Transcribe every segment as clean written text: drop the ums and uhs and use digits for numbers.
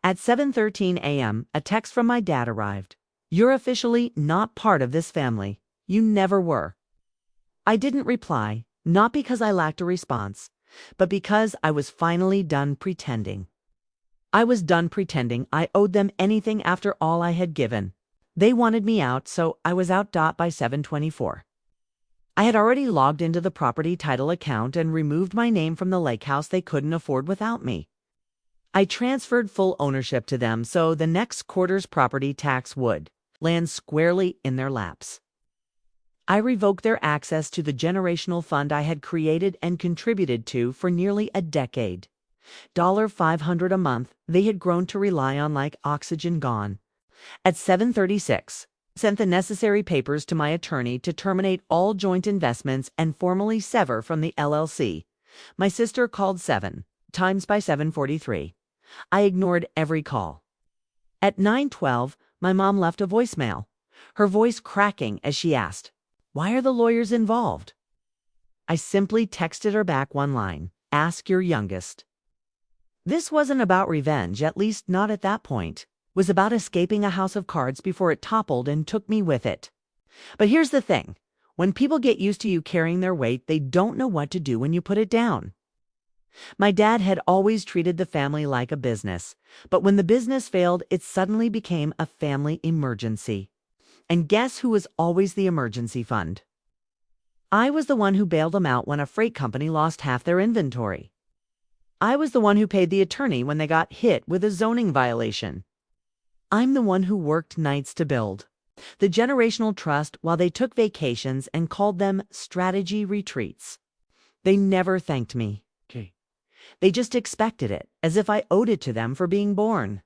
At 7:13 a.m., a text from my dad arrived. "You're officially not part of this family. You never were." I didn't reply, not because I lacked a response, but because I was finally done pretending. I was done pretending I owed them anything after all I had given. They wanted me out, so I was out. By 7:24. I had already logged into the property title account and removed my name from the lake house they couldn't afford without me. I transferred full ownership to them, so the next quarter's property tax would land squarely in their laps. I revoked their access to the generational fund I had created and contributed to for nearly a decade. $500 a month they had grown to rely on like oxygen gone. At 7:36, sent the necessary papers to my attorney to terminate all joint investments and formally sever from the LLC. My sister called 7 times by 7:43. I ignored every call. At 9:12, my mom left a voicemail, her voice cracking as she asked, "Why are the lawyers involved?" I simply texted her back one line, "Ask your youngest." This wasn't about revenge, at least not at that point. It was about escaping a house of cards before it toppled and took me with it. But here's the thing. When people get used to you carrying their weight, they don't know what to do when you put it down. My dad had always treated the family like a business, but when the business failed, it suddenly became a family emergency. And guess who was always the emergency fund? I was the one who bailed them out when a freight company lost half their inventory. I was the one who paid the attorney when they got hit with a zoning violation. I'm the one who worked nights to build the generational trust while they took vacations and called them strategy retreats. They never thanked me. They just expected it, as if I owed it to them for being born.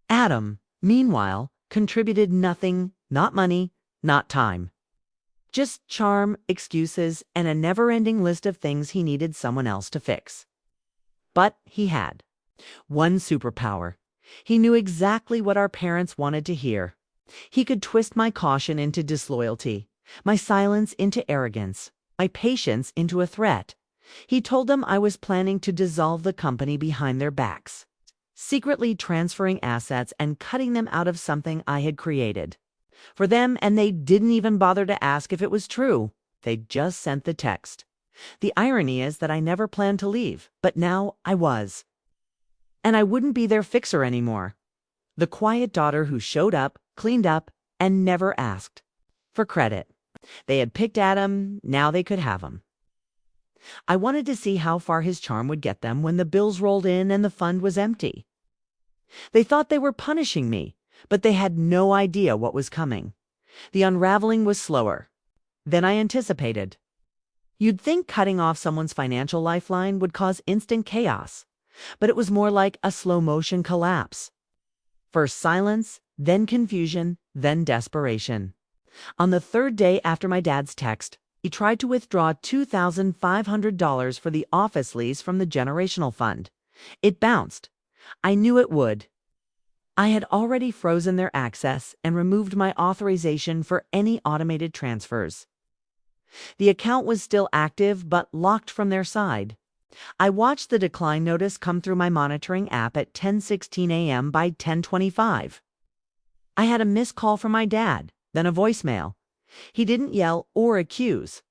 Adam, meanwhile, contributed nothing, not money, not time. Just charm, excuses, and a never-ending list of things he needed someone else to fix. But he had one superpower. He knew exactly what our parents wanted to hear. He could twist my caution into disloyalty, my silence into arrogance, my patience into a threat. He told them I was planning to dissolve the company behind their backs, secretly transferring assets and cutting them out of something I had created for them, and they didn't even bother to ask if it was true. They just sent the text. The irony is that I never planned to leave, but now I was. And I wouldn't be their fixer anymore. The quiet daughter who showed up, cleaned up, and never asked for credit. They had picked Adam, now they could have him. I wanted to see how far his charm would get them when the bills rolled in and the fund was empty. They thought they were punishing me, but they had no idea what was coming. The unraveling was slower than I anticipated. You'd think cutting off someone's financial lifeline would cause instant chaos, but it was more like a slow-motion collapse. First silence, then confusion, then desperation. On the third day after my dad's text, he tried to withdraw $2,500 for the office lease from the generational fund. It bounced. I knew it would. I had already frozen their access and removed my authorization for any automated transfers. The account was still active but locked from their side. I watched the decline notice come through my monitoring app at 10:16 a.m. by 10:25. I had a missed call from my dad, then a voicemail. He didn't yell or accuse.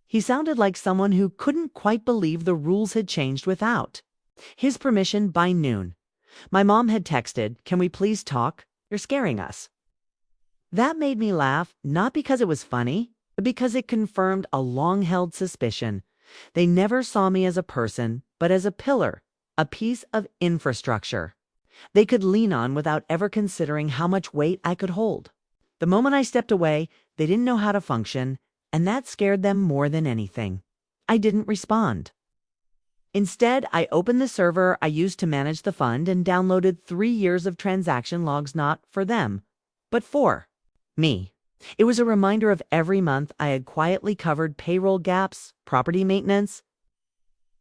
He sounded like someone who couldn't quite believe the rules had changed without his permission by noon. My mom had texted, "Can we please talk? You're scaring us." That made me laugh, not because it was funny, but because it confirmed a long-held suspicion. They never saw me as a person, but as a pillar, a piece of infrastructure they could lean on without ever considering how much weight I could hold. The moment I stepped away, they didn't know how to function, and that scared them more than anything. I didn't respond. Instead, I opened the server I used to manage the fund and downloaded 3 years of transaction logs, not for them, but for me. It was a reminder of every month I had quietly covered payroll gaps, property maintenance,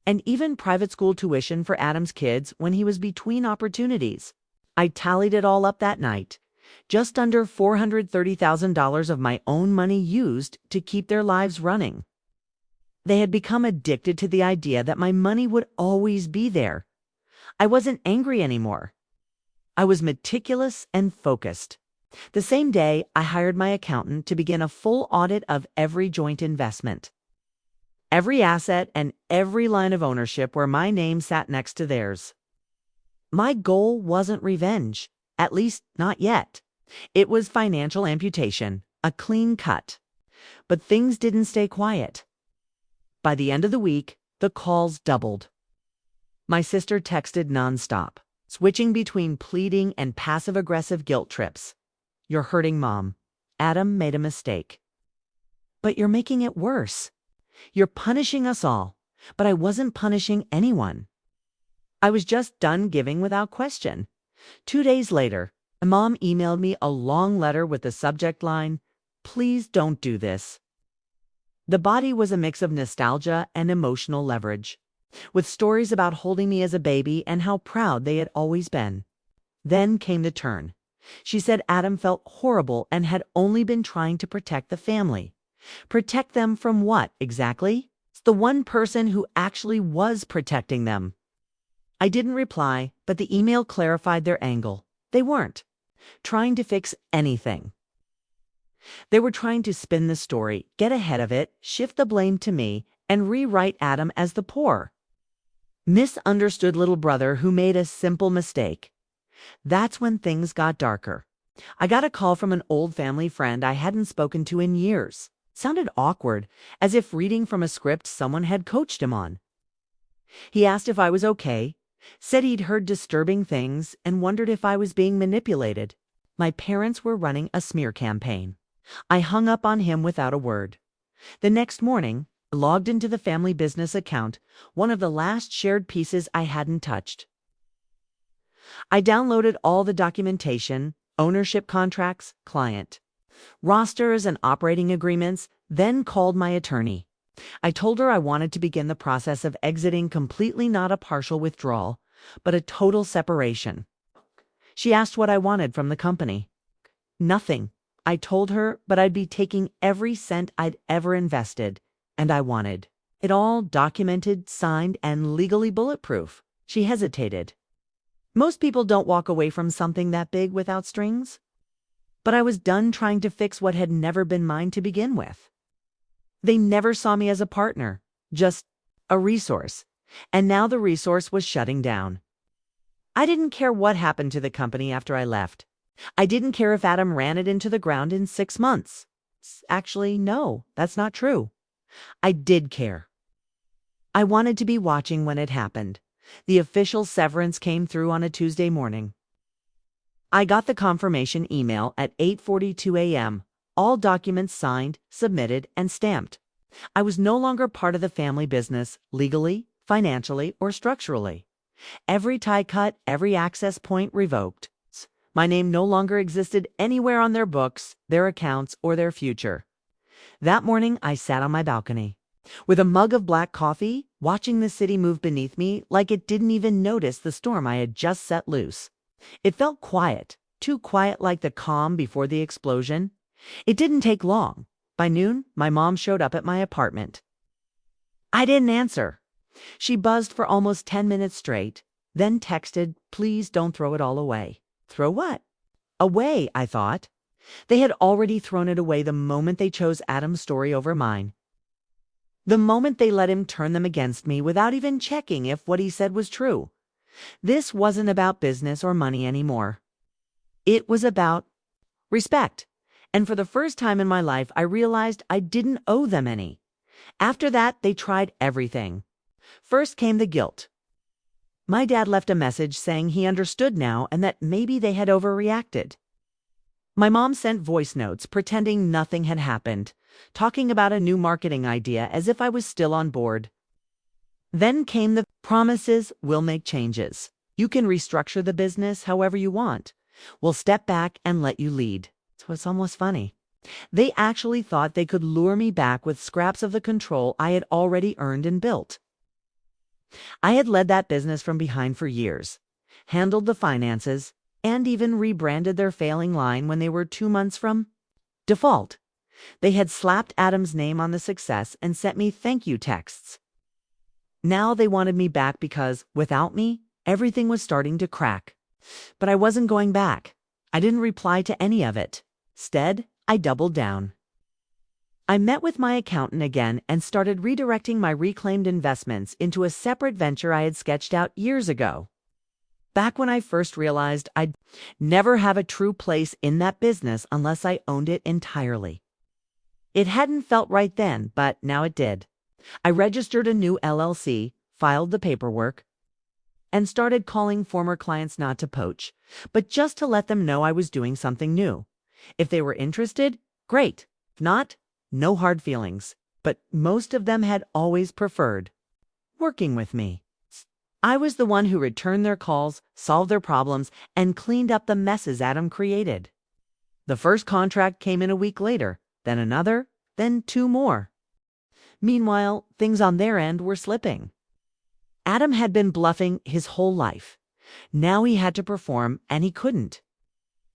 and even private school tuition for Adam's kids when he was between opportunities. I tallied it all up that night. Just under $430,000 of my own money used to keep their lives running. They had become addicted to the idea that my money would always be there. I wasn't angry anymore. I was meticulous and focused. The same day, I hired my accountant to begin a full audit of every joint investment. Every asset and every line of ownership where my name sat next to theirs. My goal wasn't revenge, at least not yet. It was financial amputation, a clean cut. But things didn't stay quiet. By the end of the week, the calls doubled. My sister texted nonstop, switching between pleading and passive-aggressive guilt trips. "You're hurting Mom. Adam made a mistake." "But you're making it worse. You're punishing us all." But I wasn't punishing anyone. I was just done giving without question. 2 days later, my mom emailed me a long letter with the subject line, "Please don't do this." The body was a mix of nostalgia and emotional leverage, with stories about holding me as a baby and how proud they had always been. Then came the turn. She said Adam felt horrible and had only been trying to protect the family. Protect them from what, exactly? It's the one person who actually was protecting them. I didn't reply, but the email clarified their angle. They weren't trying to fix anything. They were trying to spin the story, get ahead of it, shift the blame to me, and rewrite Adam as the poor, misunderstood little brother who made a simple mistake. That's when things got darker. I got a call from an old family friend I hadn't spoken to in years. Sounded awkward, as if reading from a script someone had coached him on. He asked if I was okay, said he'd heard disturbing things, and wondered if I was being manipulated. My parents were running a smear campaign. I hung up on him without a word. The next morning, I logged into the family business account, one of the last shared pieces I hadn't touched. I downloaded all the documentation, ownership contracts, client rosters, and operating agreements, then called my attorney. I told her I wanted to begin the process of exiting, completely, not a partial withdrawal, but a total separation. She asked what I wanted from the company. Nothing, I told her, but I'd be taking every cent I'd ever invested, and I wanted it all documented, signed, and legally bulletproof. She hesitated. Most people don't walk away from something that big without strings. But I was done trying to fix what had never been mine to begin with. They never saw me as a partner, just a resource. And now the resource was shutting down. I didn't care what happened to the company after I left. I didn't care if Adam ran it into the ground in 6 months. Actually, no, that's not true. I did care. I wanted to be watching when it happened. The official severance came through on a Tuesday morning. I got the confirmation email at 8:42 a.m., all documents signed, submitted, and stamped. I was no longer part of the family business, legally, financially, or structurally. Every tie cut, every access point revoked. My name no longer existed anywhere on their books, their accounts, or their future. That morning, I sat on my balcony, with a mug of black coffee, watching the city move beneath me like it didn't even notice the storm I had just set loose. It felt quiet, too quiet, like the calm before the explosion. It didn't take long. By noon, my mom showed up at my apartment. I didn't answer. She buzzed for almost 10 minutes straight, then texted, "Please don't throw it all away." Throw what? Away, I thought. They had already thrown it away the moment they chose Adam's story over mine. The moment they let him turn them against me without even checking if what he said was true. This wasn't about business or money anymore. It was about respect. And for the first time in my life, I realized I didn't owe them any. After that, they tried everything. First came the guilt. My dad left a message saying he understood now and that maybe they had overreacted. My mom sent voice notes pretending nothing had happened, talking about a new marketing idea as if I was still on board. Then came the promises: "We'll make changes. You can restructure the business however you want. We'll step back and let you lead." So it's almost funny. They actually thought they could lure me back with scraps of the control I had already earned and built. I had led that business from behind for years, handled the finances, and even rebranded their failing line when they were 2 months from default. They had slapped Adam's name on the success and sent me thank you texts. Now they wanted me back because, without me, everything was starting to crack. But I wasn't going back. I didn't reply to any of it. Instead, I doubled down. I met with my accountant again and started redirecting my reclaimed investments into a separate venture I had sketched out years ago. Back when I first realized I'd never have a true place in that business unless I owned it entirely. It hadn't felt right then, but now it did. I registered a new LLC, filed the paperwork, and started calling former clients not to poach, but just to let them know I was doing something new. If they were interested, great. If not, no hard feelings. But most of them had always preferred working with me. I was the one who returned their calls, solved their problems, and cleaned up the messes Adam created. The first contract came in a week later, then another, then two more. Meanwhile, things on their end were slipping. Adam had been bluffing his whole life. Now he had to perform, and he couldn't.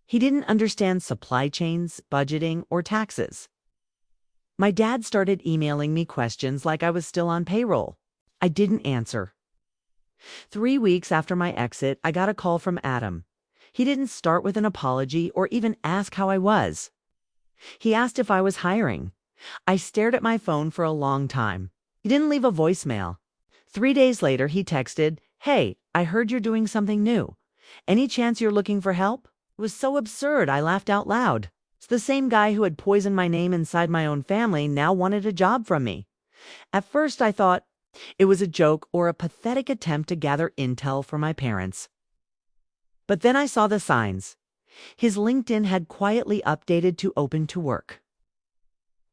He didn't understand supply chains, budgeting, or taxes. My dad started emailing me questions like I was still on payroll. I didn't answer. 3 weeks after my exit, I got a call from Adam. He didn't start with an apology or even ask how I was. He asked if I was hiring. I stared at my phone for a long time. He didn't leave a voicemail. 3 days later, he texted, "Hey, I heard you're doing something new. Any chance you're looking for help?" It was so absurd, I laughed out loud. It's the same guy who had poisoned my name inside my own family now wanted a job from me. At first, I thought it was a joke or a pathetic attempt to gather intel for my parents. But then I saw the signs. His LinkedIn had quietly updated to open to work.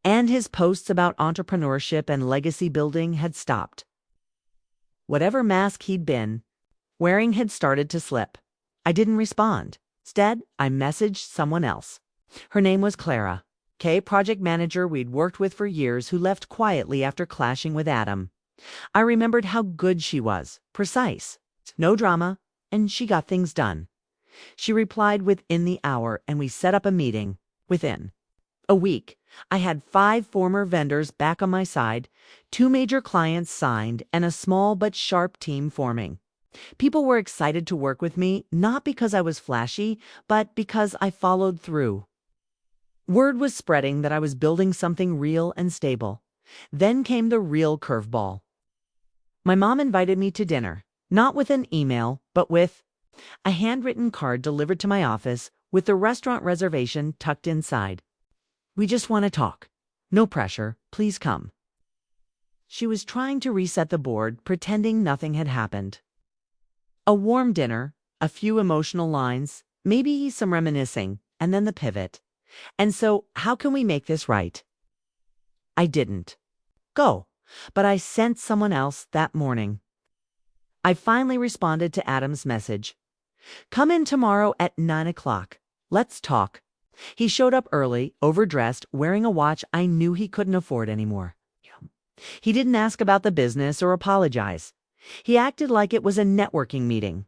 And his posts about entrepreneurship and legacy building had stopped. Whatever mask he'd been wearing had started to slip. I didn't respond. Instead, I messaged someone else. Her name was Clara, project manager we'd worked with for years who left quietly after clashing with Adam. I remembered how good she was, precise, no drama, and she got things done. She replied within the hour, and we set up a meeting. Within a week, I had 5 former vendors back on my side, 2 major clients signed, and a small but sharp team forming. People were excited to work with me, not because I was flashy, but because I followed through. Word was spreading that I was building something real and stable. Then came the real curveball. My mom invited me to dinner, not with an email, but with a handwritten card delivered to my office with the restaurant reservation tucked inside. "We just want to talk. No pressure. Please come." She was trying to reset the board, pretending nothing had happened. A warm dinner, a few emotional lines, maybe some reminiscing, and then the pivot. "And so, how can we make this right?" I didn't go, but I sent someone else that morning. I finally responded to Adam's message. "Come in tomorrow at 9 o'clock. Let's talk." He showed up early, overdressed, wearing a watch I knew he couldn't afford anymore. He didn't ask about the business or apologize. He acted like it was a networking meeting.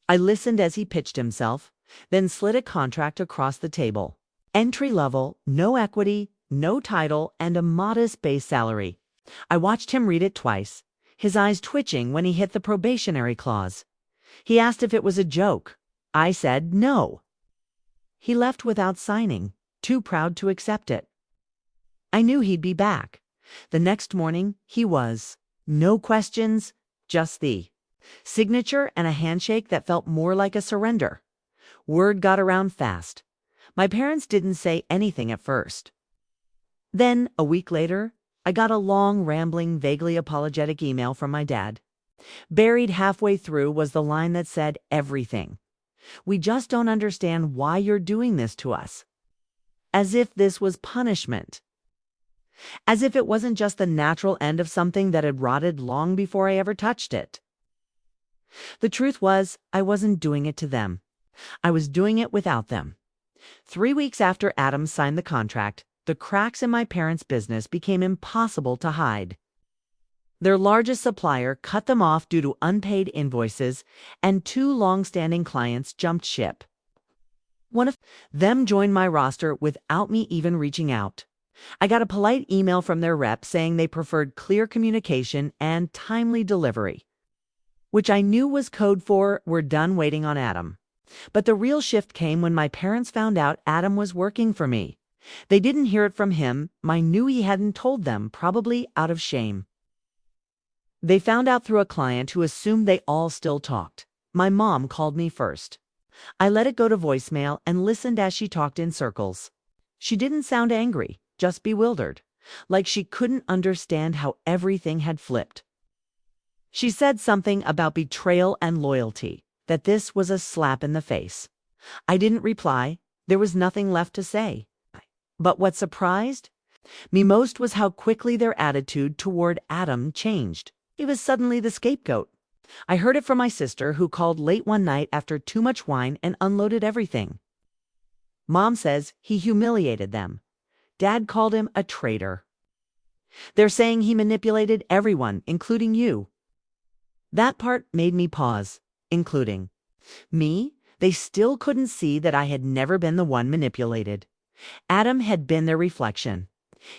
I listened as he pitched himself, then slid a contract across the table. Entry level, no equity, no title, and a modest base salary. I watched him read it twice, his eyes twitching when he hit the probationary clause. He asked if it was a joke. I said no. He left without signing, too proud to accept it. I knew he'd be back. The next morning, he was. No questions, just the signature and a handshake that felt more like a surrender. Word got around fast. My parents didn't say anything at first. Then, a week later, I got a long, rambling, vaguely apologetic email from my dad. Buried halfway through was the line that said everything. "We just don't understand why you're doing this to us." As if this was punishment. As if it wasn't just the natural end of something that had rotted long before I ever touched it. The truth was, I wasn't doing it to them. I was doing it without them. 3 weeks after Adam signed the contract, the cracks in my parents' business became impossible to hide. Their largest supplier cut them off due to unpaid invoices, and 2 long-standing clients jumped ship. One of them joined my roster without me even reaching out. I got a polite email from their rep saying they preferred clear communication and timely delivery. which I knew was code for "we're done waiting on Adam." But the real shift came when my parents found out Adam was working for me. They didn't hear it from him. I knew he hadn't told them, probably out of shame. They found out through a client who assumed they all still talked. My mom called me first. I let it go to voicemail and listened as she talked in circles. She didn't sound angry, just bewildered, like she couldn't understand how everything had flipped. She said something about betrayal and loyalty, that this was a slap in the face. I didn't reply. There was nothing left to say. But what surprised me most was how quickly their attitude toward Adam changed. He was suddenly the scapegoat. I heard it from my sister, who called late one night after too much wine and unloaded everything. Mom says he humiliated them. Dad called him a traitor. They're saying he manipulated everyone, including you. That part made me pause. Including me? They still couldn't see that I had never been the one manipulated. Adam had been their reflection.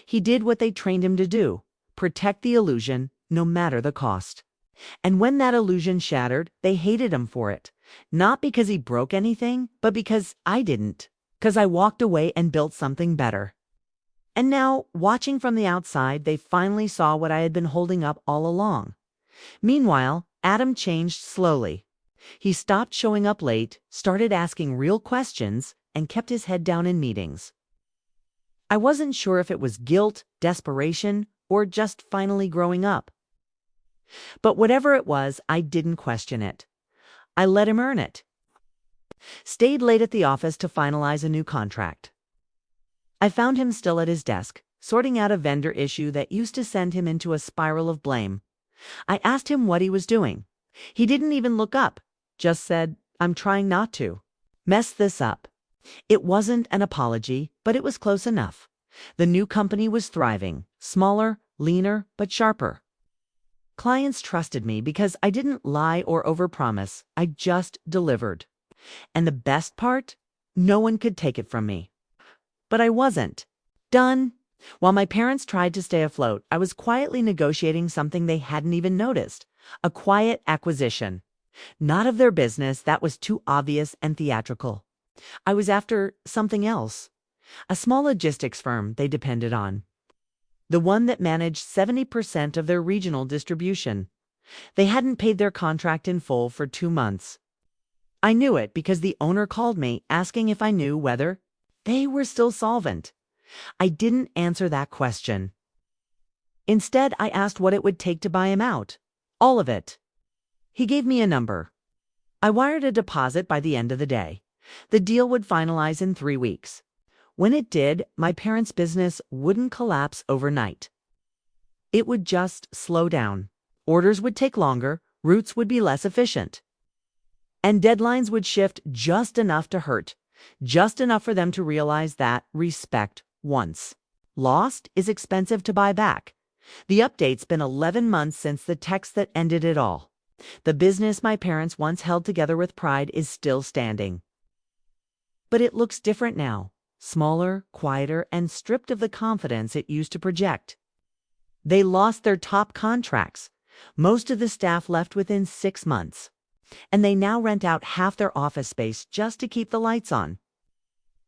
He did what they trained him to do: protect the illusion, no matter the cost. And when that illusion shattered, they hated him for it. Not because he broke anything, but because I didn't. Because I walked away and built something better. And now, watching from the outside, they finally saw what I had been holding up all along. Meanwhile, Adam changed slowly. He stopped showing up late, started asking real questions, and kept his head down in meetings. I wasn't sure if it was guilt, desperation, or just finally growing up. But whatever it was, I didn't question it. I let him earn it. Stayed late at the office to finalize a new contract. I found him still at his desk, sorting out a vendor issue that used to send him into a spiral of blame. I asked him what he was doing. He didn't even look up, just said, "I'm trying not to mess this up." It wasn't an apology, but it was close enough. The new company was thriving, smaller, leaner, but sharper. Clients trusted me because I didn't lie or overpromise. I just delivered. And the best part? No one could take it from me. But I wasn't done. While my parents tried to stay afloat, I was quietly negotiating something they hadn't even noticed: a quiet acquisition. Not of their business, that was too obvious and theatrical. I was after something else. A small logistics firm they depended on. The one that managed 70% of their regional distribution. They hadn't paid their contract in full for 2 months. I knew it because the owner called me asking if I knew whether they were still solvent. I didn't answer that question. Instead, I asked what it would take to buy him out. All of it. He gave me a number. I wired a deposit by the end of the day. The deal would finalize in 3 weeks. When it did, my parents' business wouldn't collapse overnight. It would just slow down. Orders would take longer, routes would be less efficient. And deadlines would shift just enough to hurt, just enough for them to realize that respect, once lost, is expensive to buy back. The update's been 11 months since the text that ended it all. The business my parents once held together with pride is still standing. But it looks different now. Smaller, quieter, and stripped of the confidence it used to project. They lost their top contracts. Most of the staff left within 6 months. And they now rent out half their office space just to keep the lights on.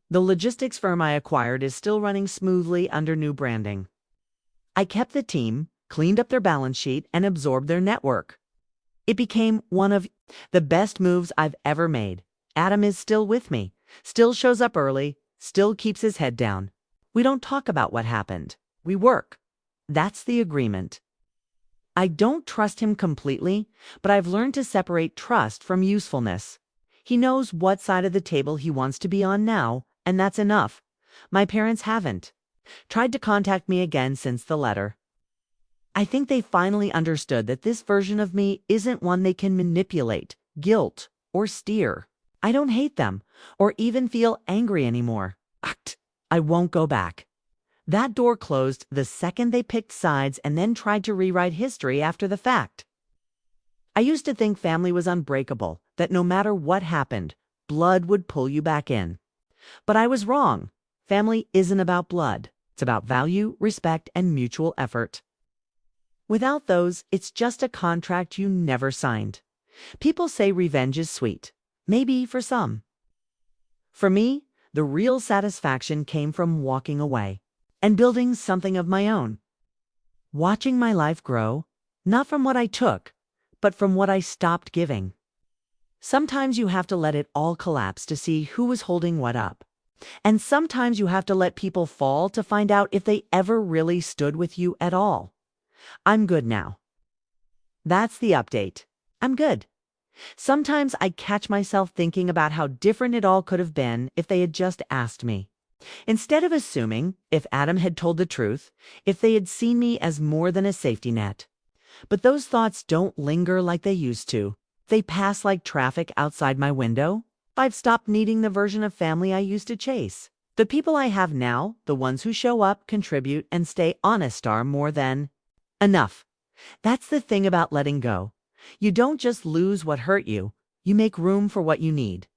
The logistics firm I acquired is still running smoothly under new branding. I kept the team, cleaned up their balance sheet, and absorbed their network. It became one of the best moves I've ever made. Adam is still with me, still shows up early, still keeps his head down. We don't talk about what happened. We work. That's the agreement. I don't trust him completely, but I've learned to separate trust from usefulness. He knows what side of the table he wants to be on now, and that's enough. My parents haven't tried to contact me again since the letter. I think they finally understood that this version of me isn't one they can manipulate, guilt, or steer. I don't hate them, or even feel angry anymore. I won't go back. That door closed the second they picked sides and then tried to rewrite history after the fact. I used to think family was unbreakable, that no matter what happened, blood would pull you back in. But I was wrong. Family isn't about blood. It's about value, respect, and mutual effort. Without those, it's just a contract you never signed. People say revenge is sweet. Maybe for some. For me, the real satisfaction came from walking away and building something of my own. Watching my life grow, not from what I took, but from what I stopped giving. Sometimes you have to let it all collapse to see who was holding what up. And sometimes you have to let people fall to find out if they ever really stood with you at all. I'm good now. That's the update. I'm good. Sometimes I catch myself thinking about how different it all could have been if they had just asked me. Instead of assuming, if Adam had told the truth, if they had seen me as more than a safety net. But those thoughts don't linger like they used to. They pass like traffic outside my window. I've stopped needing the version of family I used to chase. The people I have now, the ones who show up, contribute, and stay honest are more than enough. That's the thing about letting go. You don't just lose what hurt you, you make room for what you need.